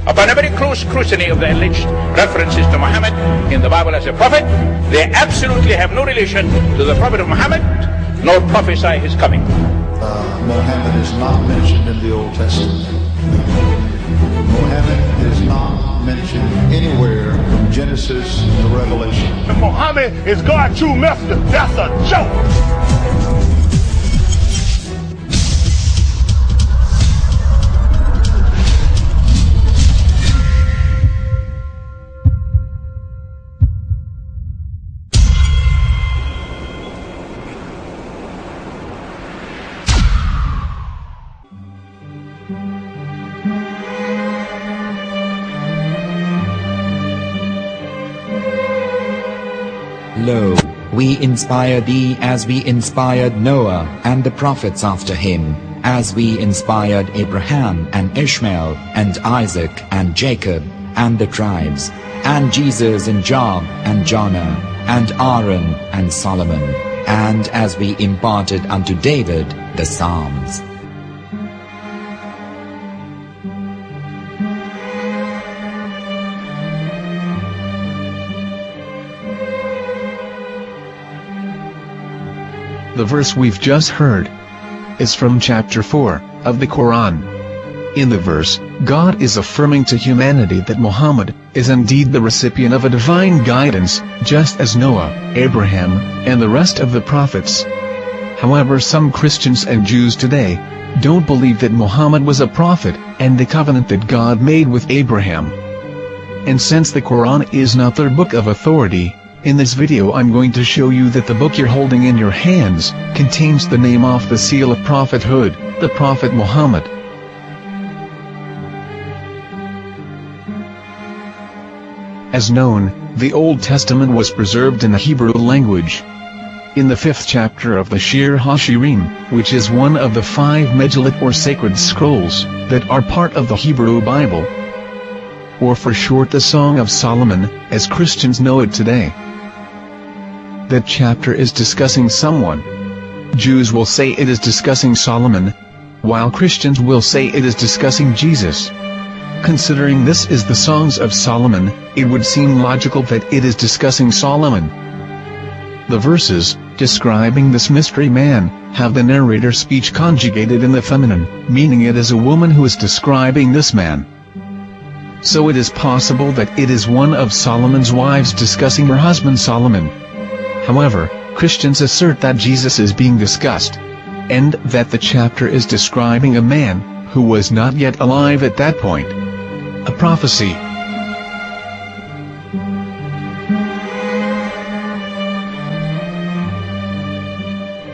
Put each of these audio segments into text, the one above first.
Upon every close scrutiny of the alleged references to Muhammad in the Bible as a prophet, they absolutely have no relation to the prophet of Muhammad, nor prophesy his coming. Mohammed is not mentioned in the Old Testament. Mohammed is not mentioned anywhere from Genesis to Revelation. And Mohammed is God's true messenger. That's a joke. Lo, we inspire thee as we inspired Noah and the prophets after him, as we inspired Abraham and Ishmael and Isaac and Jacob and the tribes, and Jesus and Job and Jonah and Aaron and Solomon, and as we imparted unto David the Psalms. The verse we've just heard is from chapter 4 of the Quran. In the verse, God is affirming to humanity that Muhammad is indeed the recipient of a divine guidance, just as Noah, Abraham, and the rest of the prophets. However, some Christians and Jews today don't believe that Muhammad was a prophet and the covenant that God made with Abraham. And since the Quran is not their book of authority, in this video I'm going to show you that the book you're holding in your hands contains the name off the seal of prophethood, the Prophet Muhammad. As known, the Old Testament was preserved in the Hebrew language. In the 5th chapter of the Shir HaShirim, which is one of the 5 Megillat or sacred scrolls that are part of the Hebrew Bible, or for short the Song of Solomon, as Christians know it today. That chapter is discussing someone. Jews will say it is discussing Solomon, while Christians will say it is discussing Jesus. Considering this is the Songs of Solomon, it would seem logical that it is discussing Solomon. The verses, describing this mystery man, have the narrator's speech conjugated in the feminine, meaning it is a woman who is describing this man. So it is possible that it is one of Solomon's wives discussing her husband Solomon. However, Christians assert that Jesus is being discussed, and that the chapter is describing a man who was not yet alive at that point. A prophecy.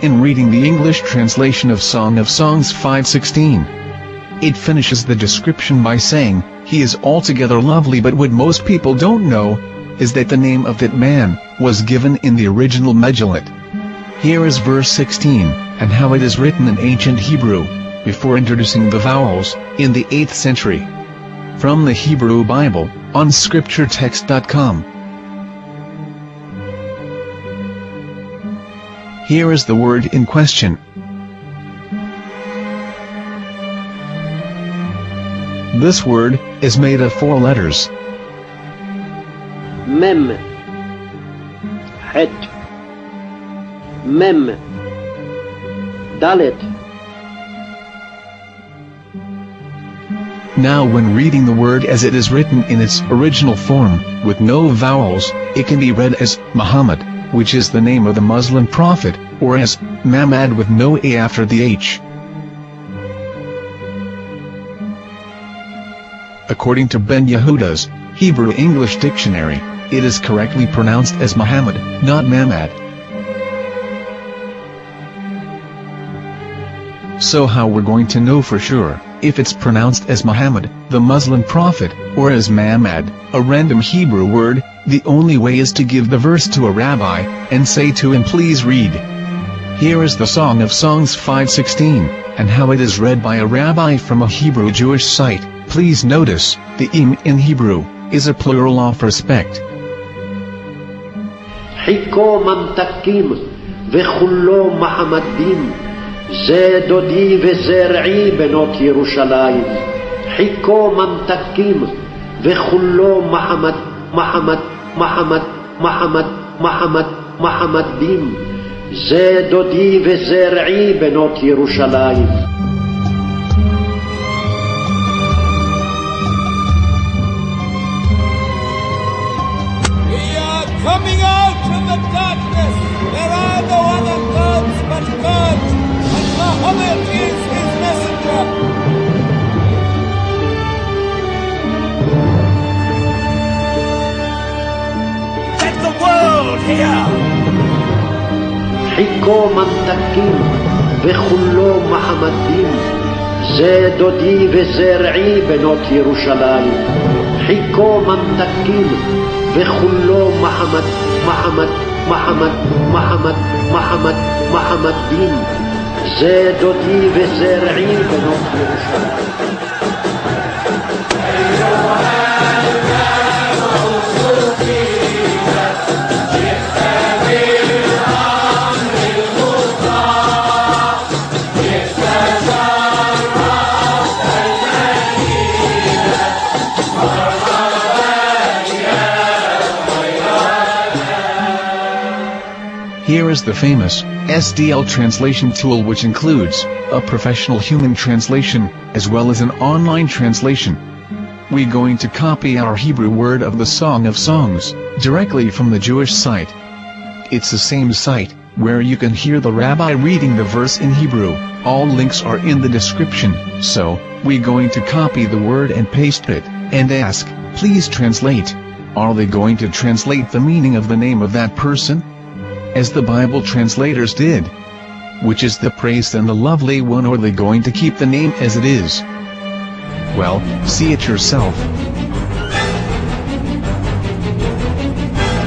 In reading the English translation of Song of Songs 5:16, it finishes the description by saying, "He is altogether lovely," but what most people don't know is that the name of that man was given in the original Megillat. Here is verse 16, and how it is written in ancient Hebrew, before introducing the vowels, in the 8th century. From the Hebrew Bible, on scripturetext.com. Here is the word in question. This word is made of 4 letters. Mem, Het, Mem, Dalet. Now when reading the word as it is written in its original form, with no vowels, it can be read as Muhammad, which is the name of the Muslim prophet, or as Mamad with no A after the H. According to Ben Yehuda's Hebrew English Dictionary, it is correctly pronounced as Muhammad, not Mamad. So how we're going to know for sure if it's pronounced as Muhammad, the Muslim prophet, or as Mamad, a random Hebrew word? The only way is to give the verse to a rabbi and say to him, "Please read." Here is the Song of Songs 5:16, and how it is read by a rabbi from a Hebrew Jewish site. Please notice, the im in Hebrew is a plural of respect. חיכו ממתקים וכולו מחמדים, זה דודי וזה רעי בנות ירושלים. חיכו ממתקים וכולו מחמד, מחמד, מחמד, מחמד, מחמד, מחמדים. זה דודי וזרעי בנות ירושלים. Coming out from the darkness, there are no other gods but God, and Mohammed is his messenger. Let the world hear. חיקו ממתקים וכולו מחמדים, זה דודי וזרעי בנות ירושלים. חיקו ממתקים וכולו מחמד, מחמד, מחמד, מחמד, מחמד, מחמדים, זה דודי וזרעי בנות ירושלים. Here is the famous SDL translation tool, which includes a professional human translation, as well as an online translation. We're going to copy our Hebrew word of the Song of Songs, directly from the Jewish site. It's the same site, where you can hear the rabbi reading the verse in Hebrew. All links are in the description, so, we're going to copy the word and paste it, and ask, please translate. Are they going to translate the meaning of the name of that person? As the Bible translators did. Which is the praised and the lovely one, or are they going to keep the name as it is? Well, see it yourself.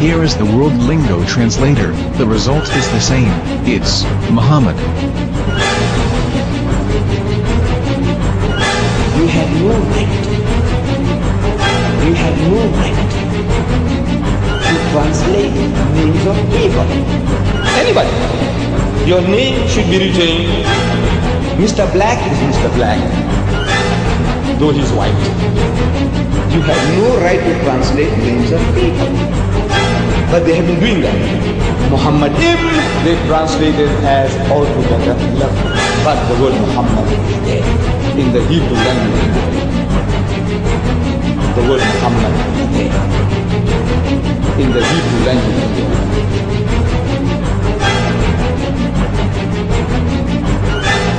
Here is the World Lingo Translator. The result is the same. It's Muhammad. You have no right. You have no right to translate names of people. Anybody. Your name should be written, Mr. Black is Mr. Black, though he's white. You have no right to translate names of people. But they have been doing that. Muhammad ibn, they translated as altogether lovely. But the word Muhammad is there in the Hebrew language. The word Muhammad is there in the Hebrew language.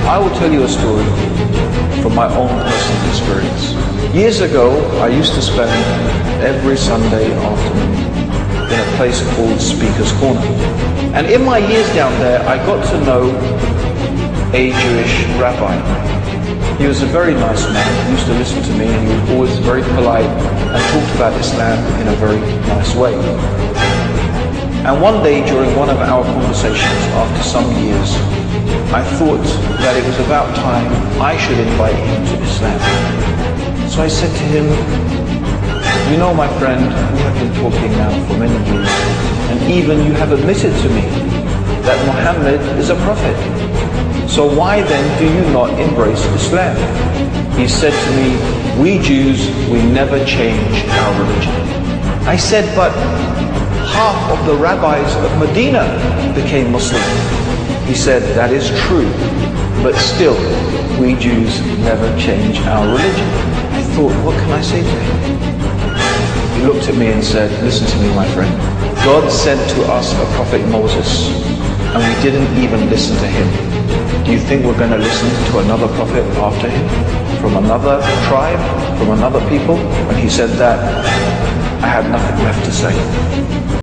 I will tell you a story from my own personal experience. Years ago, I used to spend every Sunday afternoon in a place called Speaker's Corner. And in my years down there, I got to know a Jewish rabbi. He was a very nice man. He used to listen to me, and he was always very polite and talked about Islam in a very nice way. And one day during one of our conversations after some years, I thought that it was about time I should invite him to Islam. So I said to him, you know, my friend, we have been talking now for many years, and even you have admitted to me that Muhammad is a prophet. So why then do you not embrace Islam? He said to me, we Jews, we never change our religion. I said, but half of the rabbis of Medina became Muslim. He said, that is true, but still, we Jews never change our religion. I thought, what can I say to him? He looked at me and said, listen to me, my friend. God sent to us a prophet Moses, and we didn't even listen to him. Do you think we're going to listen to another prophet after him? From another tribe? From another people? When he said that, I had nothing left to say.